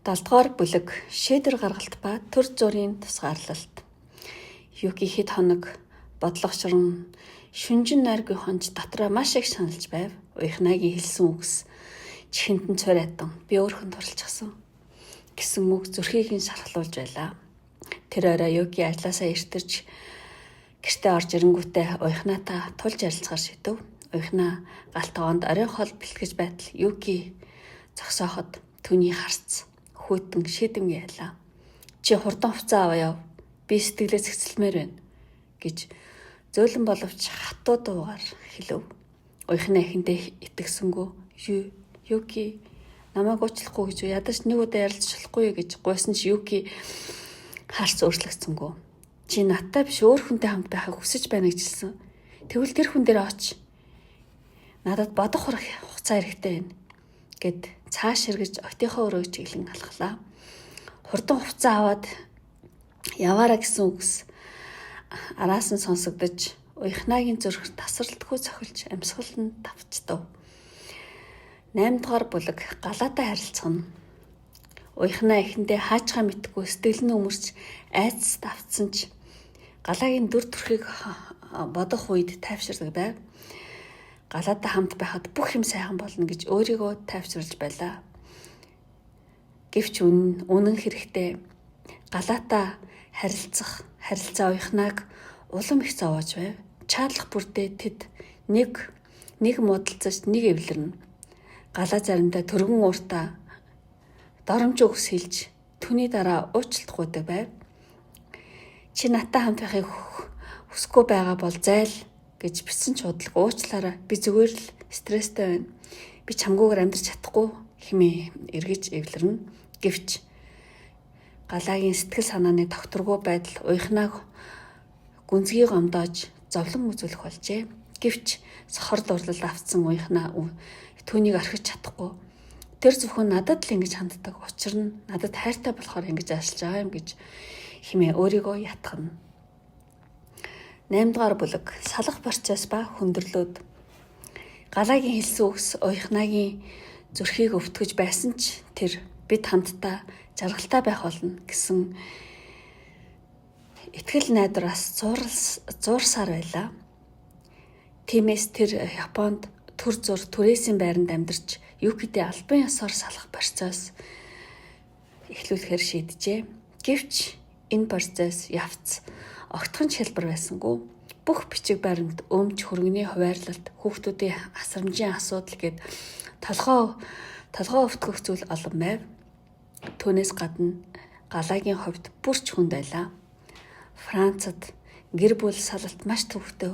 7 дугаар бүлэг шийдвэр гаргалт ба төр зүрийн тусгаарлалт. Юки хэд хоног бодлогочрон шүнжин найргүй хонж дотроо маш их шаналж байв. Уяхнагийн хэлсэн үгс чихэнд нь цорайтан би өөрхөн турлчихсан гэсэн үг зүрхийг нь шархлуулж байлаа. Тэр орой Юки ажилласаа эртэрч гэртээ орж ирэнгүүтээ уяхнатаа тулж ярилцахаар шидэв. Уяхнаа галтгоонд оройн хол бэлтгэж байтал Юки зогсооход түүний харц хүйтэн шийдэмгээ ялаа. Чи хурдан хувцас аваа яв. Би сэтгэлээ зэгцэлмээр байна гэж зөөлөн боловч хатуу дуугаар хэлв. Уяхнаа ихэндээ итгэсэнгүү Юки намайг уучлахгүй гэж ядаж нэг удаа ярилцж болохгүй гэж гуйсан чи Юки харц өөрчлөгдсөнгөө. Чи надтай биш өөр хүнтэй хамт байхыг хүсэж байна гэж хэлсэн. Тэгвэл тэр хүн дээр очиж надад бодох хугацаа хэрэгтэй байна гэд цааш эргэж октийнхоо өрөөг чиглэн алхлаа. Хурдан хувцас аваад яваараа гэсэн үгс араас нь сонсогдож уяхнагийн зүрх тасралтгүй цохилж амьсгал нь давчдав. 8 дугаар бүлэг галаатай харилцах нь. Уяхнаа эхэндээ хаачгаа мэдгүй сэтгэл нь өмөрч айцс давтсан ч галаагийн дүр төрхийг бодох үед тайвширдаг байв. Галаатай хамт байхад бүх юм сайхан болно гэж өөрийгөө тайвшруулж байлаа. Гэвч үнэн хэрэгтээ галаатай харилцаа уяхнааг улам их зовоож байв. Чаалах бүрдээ тэд нэг муудалцаж нэг эвлэрнэ. Галаа заримдаа төргөн ууртаа доромж өгс хэлж түүний дараа уучлалт гуйдаг байв. Чи надтай хамт байхыг хүсэхгүй байгаа бол зайл гэж бичсэн ч удлаг уучлаарай. Би зүгээр л стресстэй байна. Би чамгүйгээр амьдрч чадахгүй хэмээн эргэж эвлэрнэ. Гэвч галаагийн сэтгэл санааны тогтворгүй байдал уяхнааг гүнзгий гомдоож зовлон үзүүлэх болжээ. Гэвч сохор дурлал автсан уяхнаа түүнийг орхиж чадахгүй. Тэр зөвхөн надад л ингэж ханддаг. Учир нь надад хайртай болохоор ингэж ажиллаж байгаа юм гэж хэмээн өөрийгөө ятгахна. 8 дугаар бүлэг салах процесс ба хүндрэлүүд. Галаагийн хэлсэн үгс уяхнагийн зүрхийг өвтгөж байсан ч тэр бид хамтдаа жаргалтай байх болно гэсэн итгэл найдвараас зуурсаар байлаа. Тиймээс тэр Японд төр зур түрээсийн байранд амьдарч Юкидээ албан ёсоор салах процесс эхлүүлэхээр шийджээ. Гэвч энэ процесс явц огтхон хэлбэр байсангүй. Бүх бичиг баримт, өмч, хөргөний хуваарлалт, хүүхдүүдийн асрамжийн асуудал гээд толгоо өвтгөх зүйл олон байв. Түүнээс гадна галаагийн хувьд бүрч хүнд байлаа. Францад гэр бүл салалт маш төвөгтэй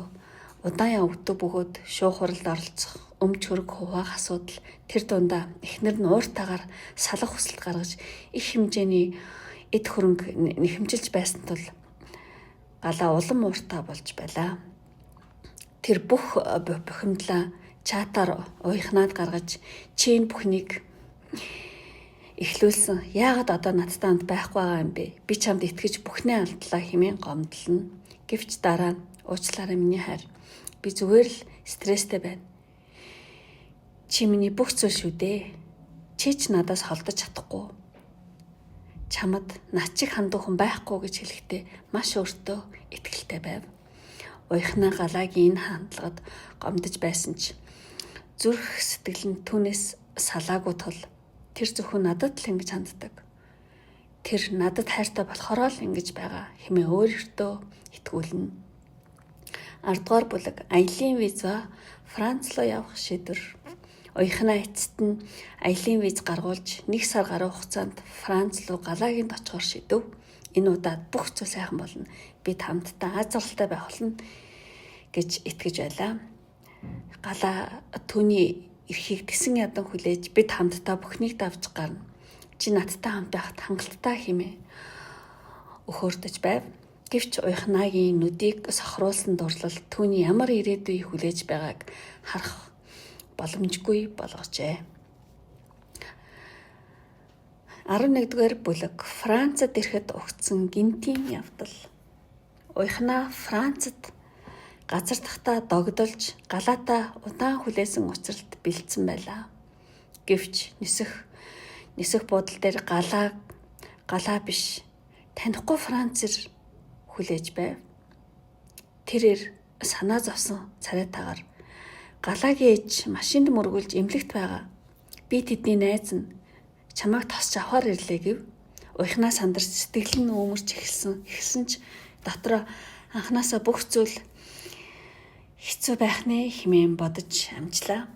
удаан явагддаг бөгөөд шуух хуралд оролцох, өмч хөрөг хуваах асуудал тэр дундаа эхнэр нь ууртаагаар салах хүсэлт гаргаж их хэмжээний эд хөрөнгө нэхэмжилж байсан тул галаа улам ууртаа болж байлаа. Тэр бүх бухимдлаа чатаар уяхнаад гаргаж чи энэ бүхнийг эхлүүлсэн. Яагаад одоо надтай хамт байхгүй байгаа юм бэ? Би чамд итгэж бүхнээ алдлаа хэмээн гомдлно. Гэвч дараа нь уучлаарай миний хайр. Би зүгээр л стресстэй байна. Чи миний бүх зүйл шүү дээ. Чи ч надаас холдож чадахгүй. Чамд над чиг хандах хүн байхгүй гэж хэлэхдээ маш өөртөө итгэлтэй байв. Уяхнаа галаагийн энэ хандлагад гомдож байсан ч зүрх сэтгэл нь түүнээс салаагүй тул тэр зөвхөн надад л ингэж ханддаг. Тэр надад хайртай болохоор л ингэж байгаа хэмээн өөртөө итгүүлнэ. 10 дугаар бүлэг аялын виз ба Франц руу явах шийдвэр. Уяхнаа эцэст нь аялын виз гаргуулж 1 сар гаруй хугацаанд Франц руу галаагийн очихоор шийдэв. Энэ удаад бүх зүйл сайхан болно. Бид хамтдаа аз жаргалтай байх болно гэж итгэж байлаа. Галаа түүний эрхийг тэсэн ядан хүлээж бид хамтдаа бүхнийг давж гарна. Чи надтай хамт байхад хангалттай хэмээн өхөөрдөж байв. Гэвч уяхнагийн нүдийг сохруулсан дурлал түүний ямар ирээдүйг хүлээж байгааг харах боломжгүй болгожээ. 11-р бүлэг Францад ирэхэд угтсан гинтийн явдал. Уяхнаа Францад газар тахта догдолж галаатаа удаан хүлээсэн учралд бэлдсэн байлаа. Гэвч нисэх нисэх буудал дээр галаа биш танихгүй Францэр хүлээж байв. Тэрээр санаа зовсон царайтаагаар галагийн ээж машинд мөргүүлж эмнэлэгт байгаа. Би тэдний найз нь чамайг тосч авахар ирлээ гэв. Уяхнаа сандарч сэтгэл нь өөмөрч эхэлсэн ч дотроо анханасаа бүх зүйл хэцүү байх нэ хэмээн бодож амжлаа.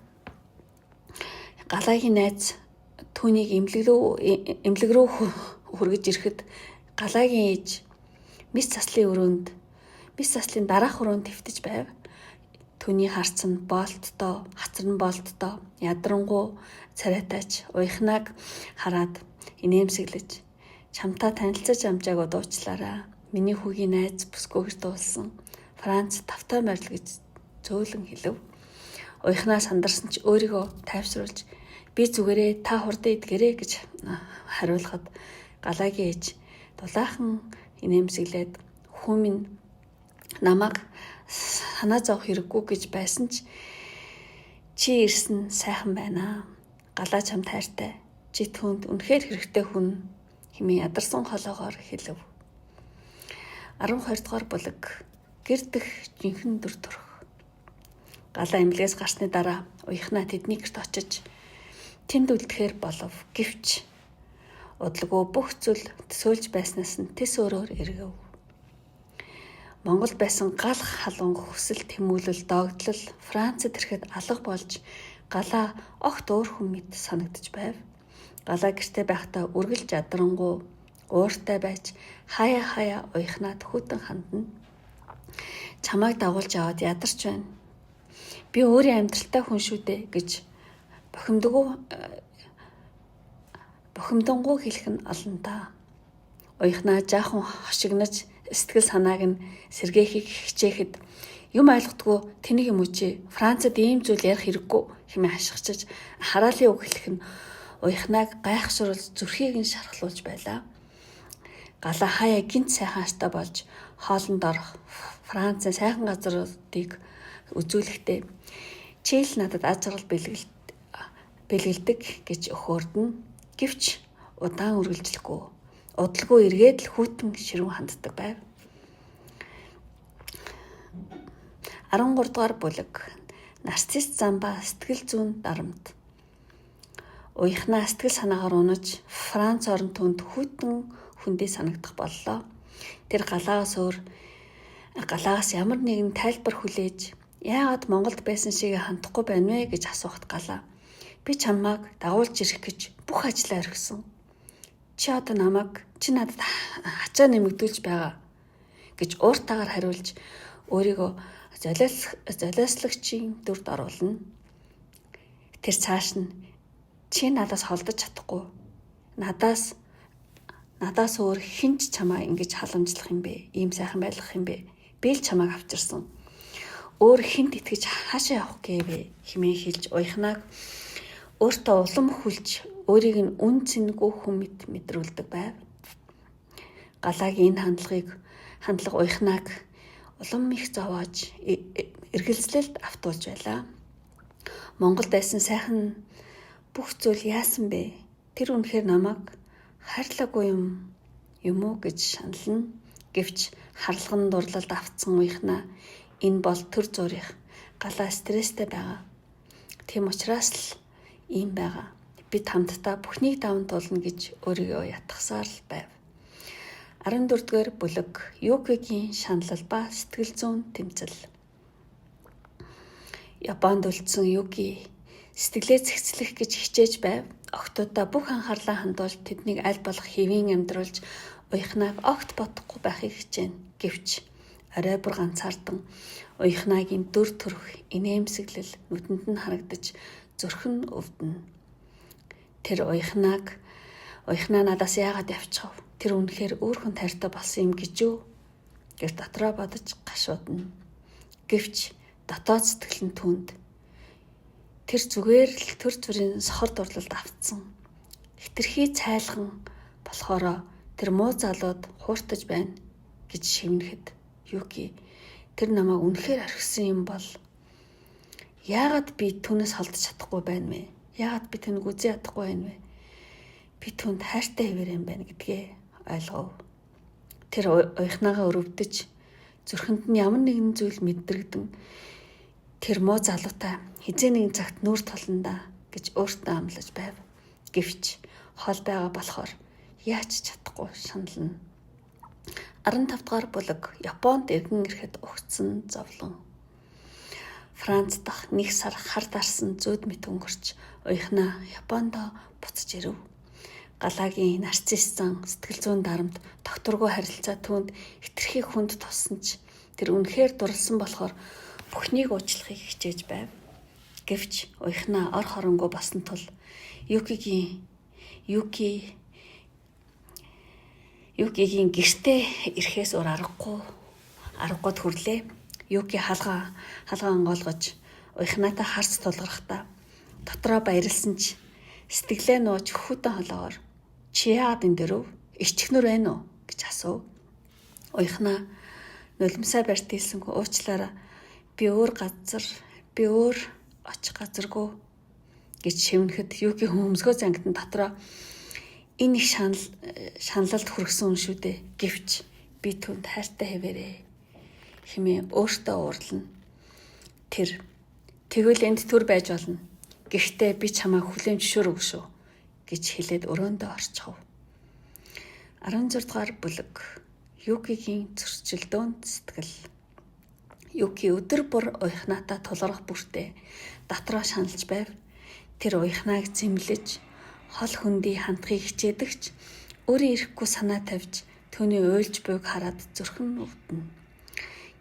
Галагийн найз түүнийг эмнэлэг рүү хүргэж ирэхэд галагийн ээж мис заслын дараах өрөөнд твтэж байв. Түүний харцсан хацран болттой ядрангуу царайтаач уяхнаг хараад инээмсэглэж чамтай танилцаж амжаагүй дуучлаараа. Миний хүүгийн найз бүсгүйгэр дуулсан. Франц тавтай морил гэж зөөлөн хэлв. Уяхнаа сандарсан ч өөрийгөө тайвшруулж би зүгээрээ та хурдан идгэрээ гэж хариулахад галагийн ээж дулаахан инээмсэглээд хүн минь намайг санаа зовох хэрэггүй гэж байсан ч чи ирсэн сайхан байна. Галаа чам тайртай. Чи түүнд үнэхээр хэрэгтэй хүн хэмээн ядарсан хоолоогоор хэлв. 12 дугаар бүлэг гэрдэх жинхэнэ дүр төрх. Галаа эмнэлгээс гарсны дараа уяхнаа тэдний гэрт очиж тэнд үлдэхээр болов. Гэвч удалгүй бүх зүйл төсөөлж байснаас нь тэс өрөөр эргэв. Монгол байсан гал халуун хүсэл тэмүүлэл догдлол Францад ирэхэд алга болж галаа огт өөр хүн мэт санагдаж байв. Галаа гэртээ байхдаа үргэлж ядрангуу ууртай байж хаяа уяхнаад хүтэн хандна. Чамайг дагуулж аваад ядарч байна. Би өөрийн амьдралтай хүн шүү дээ гэж бухимдангуу хэлэх нь олон та. Уяхнаа жаахан хошигнож сэтгэл санааг нь сэргээхийг хичээхэд юм ойлгохгүй тэнийг юм үчи Францад ийм зүйл ярих хэрэггүй хэмээн хашгичж хараалын үг хэлэх нь уяхнааг гайхшруулж зүрхийг нь шархлуулж байлаа. Галаа хаяа гинт сайхан аштай болж хоолнд орох Францын сайхан газруудыг үзүүлэхдээ чийл надад аз жаргал бэлгэлдэг гэж өхөөрдөн. Гэвч удаан үргэлжлэхгүй удалгүй эргээд л хүйтэн ширүүн ханддаг байв. 13 дугаар бүлэг нарцист зам ба сэтгэл зүйн дарамт. Уяхнаа сэтгэл санаагаар унаж Франц орон түнд хүйтэн хүндээ санагдах боллоо. Тэр галагаас ямар нэгэн тайлбар хүлээж яагаад Монголд байсан шиг хандахгүй байна вэ гэж асуухад галаа би чамайг дагуулж ирэх гэж бүх ажлаа орхисон. Чи надад хачаа нэмэгдүүлж байгаа гэж ууртаагаар хариулж өөрийгөө золиослогчийн дүрд оруулна. Тэр цааш нь чи надаас холдож чадахгүй. Надаас өөр хинч чамаа ингэж халамжлах юм бэ? Ийм сайхан байлгах юм бэ? Би л чамайг авчирсан. Өөр хинт итгэж хаашаа явах гээвэ хэмээн хэлж уяхнаг өөртөө улам хүлж өөрийг нь үн цэнгүй хүн мэдрүүлдэг байв. Галагийн хандлага уяхнаг улам их зовоож эргэлзлэлд автуулж байлаа. Монголд байсан сайхан бүх зүйл яасан бэ? Тэр үнэхээр намайг хайрлаагүй юм уу гэж шанална. Гэвч харлаган дурлалд автсан уяхнаа энэ бол төр зүрих галаа стресстэй байгаа. Тийм учраас л ийм байгаа. Бид хамтдаа бүхнийг даван туулна гэж өөрийгөө ятгахсаар л байв. 14-р бүлэг Юкигийн шаналл ба сэтгэл зүйн тэмцэл. Японд үлдсэн Юки сэтгэлээ зэгцлэх гэж хичээж байв. Охтуудаа бүх анхаарлаа хандуулж тэднийг аль болох хэвийн амьдруулж уяхнаг огт бодохгүй байхыг хичээнэ. Гэвч орой бүр ганцаардан уяхнагийн дүр төрх инээмсэглэл нүдэнд нь харагдаж зүрх нь өвдөнө. Тэр уяхнаа надаас яагаад явчихав? Тэр үнэхээр өөрхөн тайртай болсон юм гэж юу? гэж дотроо бодож гашуудна. Гэвч дотоод сэтгэл нь түнд тэр зүгээр л төр зүрийн сохор дурлалд автсан. Хитрхи цайлган болохоро тэр муу залууд хууртаж байна гэж шивнэхэд Юки тэр намайг үнэхээр орхисон юм бол яагаад би түүнээс холдож чадахгүй байна вэ? Яагаад би тэнэг үзээ ядахгүй байна вэ? би түүнд хайртай хэвээр юм байна гэдгээ ойлгов. Тэр уяхнаагаа өрөвдөж зүрхэнд нь ямар нэгэн зүйл мэдрэгдэн тэр муу залуутай хизээ нэгэн цагт нүүр толондаа гэж өөртөө амлаж байв. Гэвч хол байгаа болохоор яаж чадахгүй шанална. 15 дугаар бүлэг Японд эргэн ирэхэд угтсан зовлон. Франц дахь 1 сар хар дарсан зүүд мэт өнгөрч уяхнаа Япондоо буцаж ирэв. Галагийн нарцисс зан сэтгэл зүйн дарамт докторгүй харилцаа түүнд хэтэрхий хүнд туссан ч тэр үнэхээр дурлсан болохоор бүхнийг уучлахыг хичээж байв. Гэвч уяхнаа ор хоронгүй босон тул Юкигийн гэртээ ирэхээс өөр аргагүй төрлөө. Юки халгаа онгоолгож уяхнаатай харц тулгархдаа дотроо баярлсан ч сэтгэлээ нууж хүүтэн холоогоор чи яагаад энэ дөрөв? Ичхнэр байна уу гэж асуув. Уяхнаа нулимсаа барьт хэлсэнгүй уучлаарай. Би өөр очих газаргүй гэж шивнэхэд Юки хөмсгөө зангидан дотроо энэ их шаналлалд хүргэсэн хүн шүү дээ. Гэвч би түүнд хайртай хэвээрээ хэмээн өөртөө уурлана. Тэр тэгвэл энд төр байж болно. Гэхдээ би чамайг хүлээн зөвшөөрөв шүү гэж хэлээд өрөөндөө орчихов. 16 дугаар бүлэг Юкигийн зөрчилдөөнд сэтгэл. Юки өдөр бүр уяхнаатай тулгарх бүртээ дотроо шаналж байв. Тэр уяхнааг зэмлэж хол хөндий хандахыг хичээдэгч өөрөө ирэхгүй санаа тавьж түүний уйлж буйг хараад зүрхэн өвдөнө.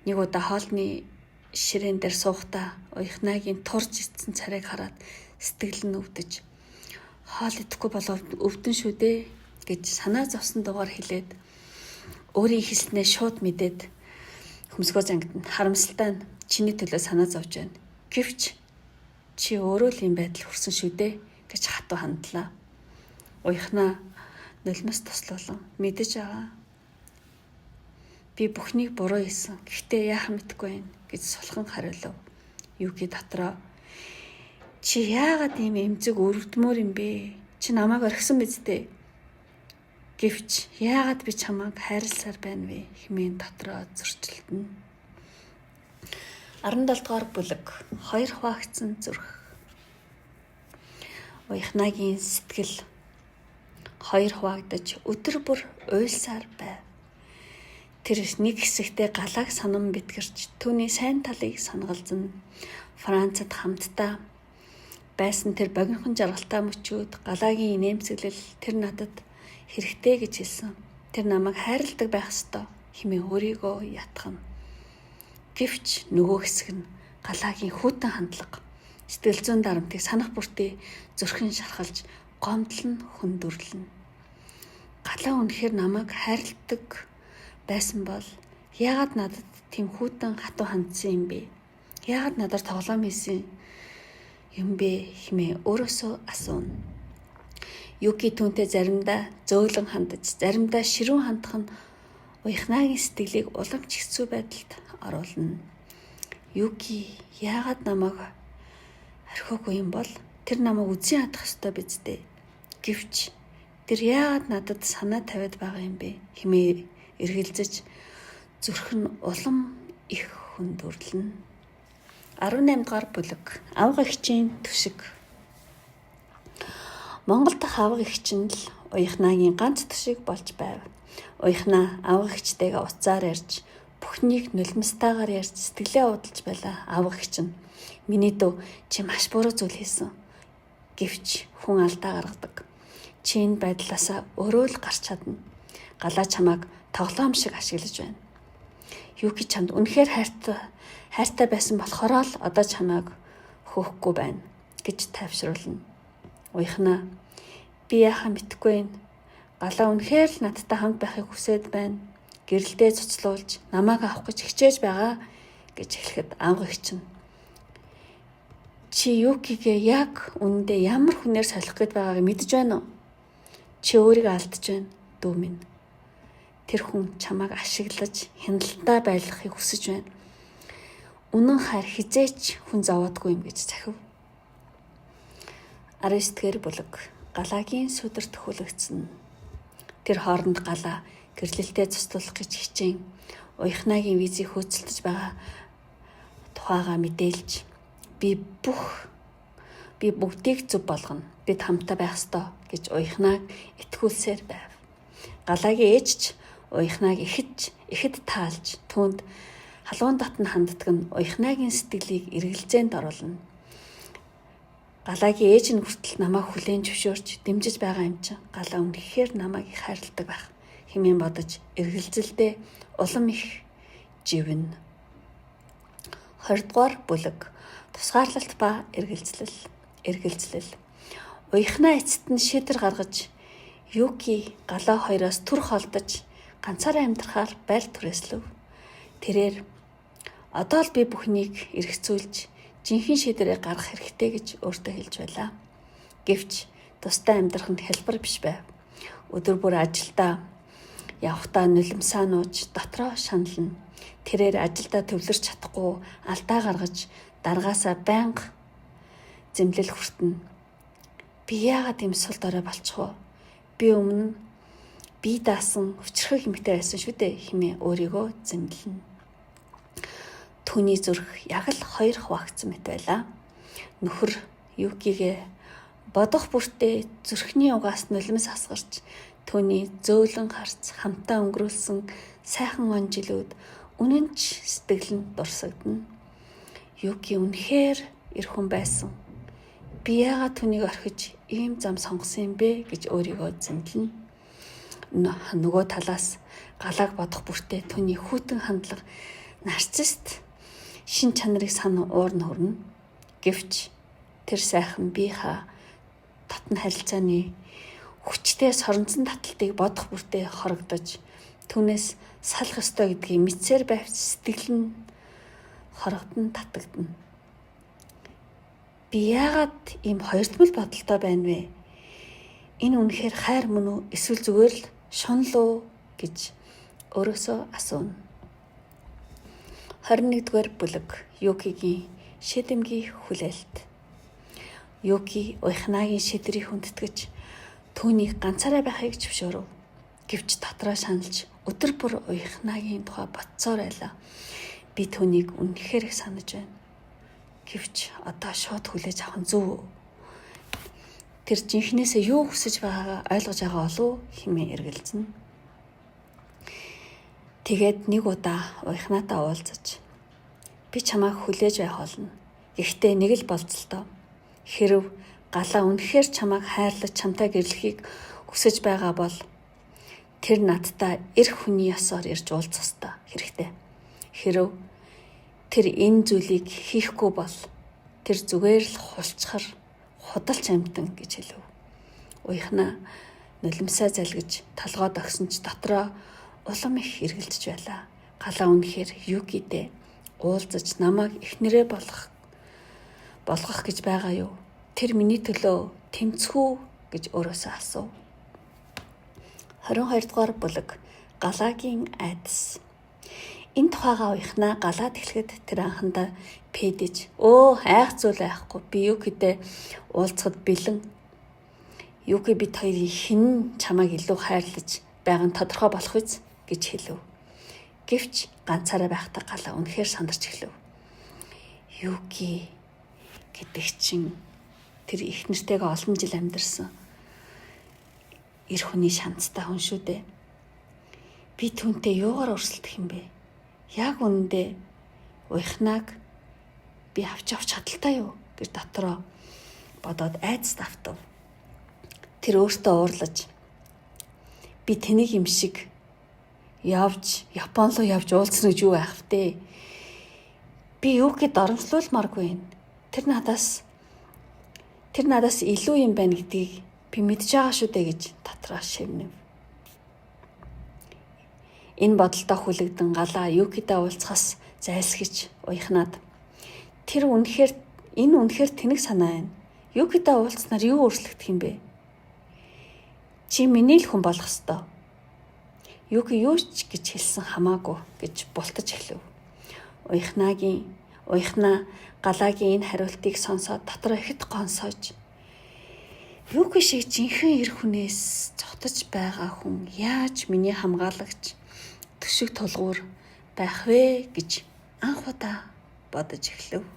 Нэг удаа хоолны ширээн дээр суухдаа уяхнаагийн турж ицсэн царайг хараад сэтгэл нь өвдөж хоол идэхгүй болов өвдөн шүү дээ гэж санаа зовсон дугаар хэлээд өөрийн хэлснээ шууд мэдээд хөмсгөө зангид харамсалтай нь чиний төлөө санаа зовж байна. Гэвч чи өөрөө л юм байдал хүрсэн шүү дээ гэж хатуу хандлаа. Уяхнаа нулимс туслуулан мэдэж байгаа. Би бүхнийг буруу хийсэн. Гэхдээ яах мэдэхгүй байна гэж сулхан хариулав. Юки дотроо чи яагаад ийм эмзэг өрөвдмөр юм бэ? Чи намайг орхисон биз дээ. Гэвч яагаад би чамайг хайрласаар байна вэ? Хэмээн дотроо зөрчилдөнө. 17 дугаар бүлэг хоёр хуваагдсан зүрх. Уяхнагийн сэтгэл хоёр хуваагдаж өдөр бүр уйлсаар байв. Тэр нэг хэсэгтээ галааг санам битгэрч түүний сайн талыг санагалзан Францад хамтдаа байсан тэр богинохон жаргалтай мөчүүд галагийн инээмсэглэл тэр надад хэрэгтэй гэж хэлсэн. Тэр намайг хайрладаг байх ёстой хэмээн өөрийгөө ятгахна. Гэвч нөгөө хэсэг нь галагийн хүүтэн хандлага сэтгэл зүйн дарамтыг санах бүртээ зүрхэн шархалж гомдол нь хүндрэлнэ. Галаа үнэхээр намайг хайрладаг байсан бол яагаад надад тийм хүүтэн хатуу хандсан юм бэ? Яагаад надаар тоглоом хийсэн юм бэ хэмээн өөрөөсөө асууна. Юки түүнтэй заримдаа зөөлөн хандаж, заримдаа ширүүн хандах нь уяхнаагийн сэтгэлийг уламж хэцүү байдалд оруулна. Юки яагаад намайг орхиогүй юм бол тэр намайг үзэн ядах ёстой биз дээ. Гэвч тэр яагаад надад санаа тавиад байгаа юм бэ хэмээн эргэлзэж зүрх нь улам их хүндрэлнэ. 18 дугаар бүлэг авга эгчийн төшиг. Монгол дахь авга эгч нь л уяхнаагийн ганц төшиг болж байв. Уяхнаа авга эгчтэйгээ уцаар ярьж бүхнийг нулимстайгаар ярьж сэтгэлээ удалж байлаа. Авга эгч нь миний дөө чи маш буруу зүйл хийсэн. Гэвч хүн алдаа гаргадаг. Чи энэ байдлаасаа өөрөө л гарч чадна. Галаа чамайг тоглоом шиг ашиглаж байна. Юки чамд үнэхээр хайртай байсан болохоор л одоо чамайг хөөхгүй байна гэж тайвшруулна. Уяхнаа би яхаа мэдэхгүй байна. Галаа үнэхээр л надтай хамт байхыг хүсээд байна. Гэрэлдээ цуцлуулж намайг авах гэж хичээж байгаа гэж хэлэхэд авга эгч нь чи Юкигээ яг үнэндээ ямар хүнээр солих гээд байгааг мэдэж байна уу? Чи өөрийгөө алдаж байна дүү минь. Тэр хүн чамайг ашиглаж хяналтаа байлгахыг хүсэж байна. Үнэн хайр хизээч хүн зовоодгүй юм гэж захив. 19 дэх бүлэг Галагийн сүдэрт хүлэгцэн. Тэр хооронд галаа гэрлэлтэд цуцлуулах гэж хичээн уяхнагийн визийг хөөцөлдөж байгаа тухайгаа мэдээлж би бүгдийг зөв болгоно. Бид хамтаа байх ёстой гэж уяхнаг итгүүлсээр байв. Галагийн ээж ч уяхнаг ихэд таалж түүнд халуун татн ханддаг нь уяхнагийн сэтгэлийг эргэлзээнд оруулна. Галагийн ээж нь хүртэл намайг хүлээн зөвшөөрч дэмжиж байгаа юм чинь галаа үнэхээр намайг их хайрладаг байх хэмээн бодож эргэлзэлдээ улам их живнэ. 20 дугаар бүлэг тусгаарлалт ба эргэлзлэл. Уяхнаа эцэст нь шийдвэр гаргаж Юки галаа хоёроос түр холдож ганцаараа амьдрахаар байр түрээслэв. Тэрээр одоо л би бүхнийг эргэцүүлж жинхэнэ шийдвэрээ гаргах хэрэгтэй гэж өөртөө хэлж байлаа. Гэвч тусдаа амьдрах нь хялбар биш байв. Өдөр бүр ажилдаа явхдаа нулимсаа нууж дотроо шанална. Тэрээр ажилдаа төвлөрч чадахгүй алдаа гаргаж даргаасаа байнга зэмлэл хүртэнэ. Би яагаад юм сул дорой болчих вэ? Би өмнө бие даасан өвчрхэг эмэгтэй байсан шүү дээ хэмээн өөрийгөө зэмлэнэ. Түүний зүрх яг л хоёр хуваагдсан мэт байлаа. Нөхөр Юкигээ бодох бүртээ зүрхний угаас нулимс асгарч түүний зөөлөн харц хамтаа өнгөрүүлсэн сайхан он жилүүд үнэн ч сэтгэл нь дурсагдана. Юки үнэхээр эр хүн байсан. Би яагаад түүнийг орхиж ийм зам сонгосон юм бэ гэж өөрийгөө зэмлэнэ. Нөгөө талаас галааг бодох бүртээ түүний хүйтэн хандлага нарцист шин чанарыг уур нь хүрнэ. Гэвч тэр сайхан биеха татна харилцааны хүчтэй соронзон таталтыг бодох бүртээ хорогдож түүнээс салах ёстой гэдгийг мэдсээр байвч сэтгэл нь хорогдон татагдана. Би яагаад ийм хоёрдмол бодолтой байна вэ? Энэ үнэхээр хайр мөн үү? Эсвэл зүгээр л шунал уу гэж өөрөөсөө асууна. 21-р бүлэг Юкигийн шидэмгийн хүлээлт. Юки уяхнагийн шидрийг хүндэтгэж түүнийг ганцаараа байхыг зөвшөөрөв. Гэвч дотроо шаналж өдөр бүр уяхнагийн тухай бодсоор байлаа. Би түүнийг үнэхээр их санаж байна. Гэвч одоо шууд хүлээж авах нь зөв. Тэр жинхнээсээ юу хүсэж байгаагаа ойлгож байгаа болов хэмээн эргэлзэнэ. Тэгээд нэг удаа уяхнатаа уулзаж би чамайг хүлээж байх болно. Гэхдээ нэг л болцолтой. Хэрв галаа үнэхээр чамайг хайрлаж чамтай гэрлэхийг хүсэж байгаа бол тэр надтай эр хүний ёсоор ирж уулзах хэрэгтэй. Хэрв тэр энэ зүйлийг хийхгүй бол тэр зүгээр л хулчхар худалч амтан гэж хэлв. Уяхна нулимсаа залгиж талгоод огсон ч дотроо улам их эргэлдэж байлаа. Галаа үнэхээр Юкидээ уулзаж намайг эхнэрээ болгох гэж байгаа юу? Тэр миний төлөө тэмцэх үү гэж өөрөөсөө асуув. 22 дугаар бүлэг Галагийн айдас. Энэ тухайгаа уяхнаа галаад эхлэхэд тэр анхандаа пэдэж айх зүйл айхгүй би Юкидээ уулзахад бэлэн. Юки бид хоёрын хэн чамайг илүү хайрлаж байгаа нь тодорхой болох биз гэж хэлв. Гэвч ганцаараа байхдаа галаа үнэхээр сандарч эхлэв. Юки гэдэг чинь тэр их нэртэйгээ олон жил амьдарсан эр хүний шанцтай хүн шүү дээ. Би түүнтэй юугаар өрсөлдөх юм бэ? Яг үнэндээ уяхнаг би авч чадaltaй юу гэж дотроо бодоод айдас давтав. Тэр өөртөө уурлаж би тэнийг юм шиг явж Япон руу явж уулзсан гэж юу байх вэ? Би Юкид оромжлуулмааргүй. Тэр надаас илүү юм байна гэдгийг би мэдж байгаа шүү дээ гэж дотроо шивнэв. Энэ бодолтой хүлэгдэн галаа Юкидээ уулзахаас зайлсхийж уяхнаад энэ үнэхээр тэнэг санаа байна. Юкидээ уулзснаар юу өөрчлөгдөх юм бэ? Чи миний л хүн болох ёстой. Юки юу ч гэж хэлсэн хамаагүй гэж бултаж эхлэв. Уяхнаа Галагийн энэ хариултыг сонсоод дотроо ихэд гонсоож Юуки шиг жинхэнэ эр хүнээс цогтож байгаа хүн яаж миний хамгаалагч төшиг тулгуур байх вэ гэж анх удаа бодож эхлэв.